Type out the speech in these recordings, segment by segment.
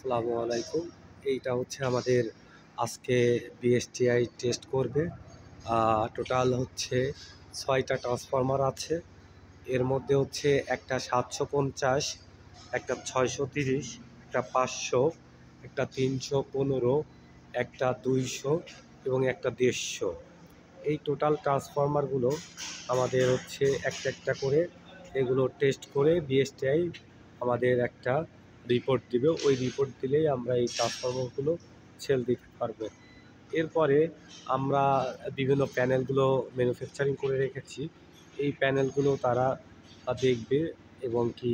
আসসালামু আলাইকুম। এইটা হচ্ছে আমাদের আজকে বিএসটিআই টেস্ট করবে। টোটাল হচ্ছে ৬টা ট্রান্সফরমার আছে। এর মধ্যে হচ্ছে একটা ৭৫০, একটা ৬৩০, একটা ৫০০, একটা ৩১৫, একটা ২০০ এবং একটা ১৫০। এই টোটাল ট্রান্সফরমারগুলো আমাদের হচ্ছে একটা একটা করে এগুলো টেস্ট করে বিএসটিআই আমাদের একটা রিপোর্ট দিবে। ওই রিপোর্ট দিলেই আমরা এই ট্রান্সফরমারগুলো সেল দিতে পারবো। এরপরে আমরা বিভিন্ন প্যানেলগুলো ম্যানুফ্যাকচারিং করে রেখেছি। এই প্যানেলগুলো তারা দেখবে এবং কি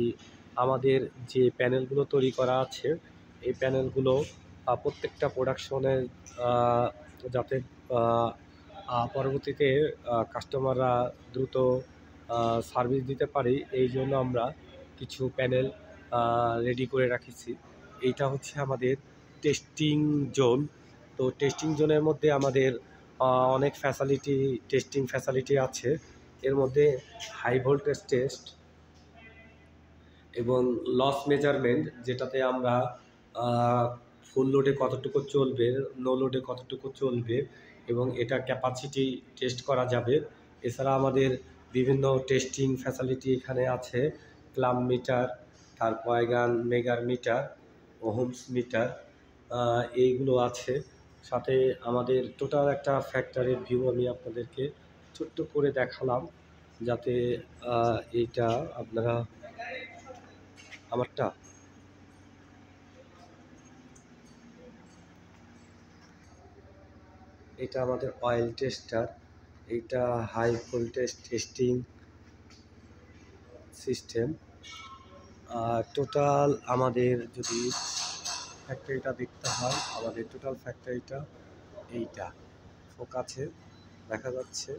আমাদের যে প্যানেলগুলো তৈরি করা আছে এই প্যানেলগুলো প্রত্যেকটা প্রোডাকশনের যাতে পরবর্তীতে কাস্টমাররা দ্রুত সার্ভিস দিতে পারে, এই জন্য আমরা কিছু প্যানেল রেডি করে রাখেছি। এইটা হচ্ছে আমাদের টেস্টিং জোন। তো টেস্টিং জোনের মধ্যে আমাদের অনেক টেস্টিং ফ্যাসিলিটি আছে। এর মধ্যে হাই ভোল্টেজ টেস্ট এবং লস মেজারমেন্ট, যেটাতে আমরা ফুল লোডে কতটুকু চলবে, নো লোডে কতটুকু চলবে এবং এটা ক্যাপাসিটি টেস্ট করা যাবে। এছাড়া আমাদের বিভিন্ন টেস্টিং ফ্যাসিলিটি এখানে আছে। ক্লাম মিটার, তারপর মেগার মিটার, ওহমস মিটার, এইগুলো আছে। সাথে আমাদের টোটাল একটা ফ্যাক্টরির ভিউ আমি আপনাদেরকে ছোট্ট করে দেখালাম, যাতে এইটা আপনারা আমারটা এটা আমাদের অয়েল টেস্টার। এইটা high voltage testing system. Total আমাদের যদি ফ্যাক্টরিটা দেখতে হয়, আমাদের টোটাল ফ্যাক্টরিটা এইটা ফোকাসে দেখা যাচ্ছে।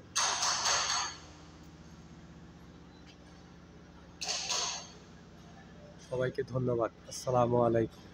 সবাইকে ধন্যবাদ। আসসালামু আলাইকুম।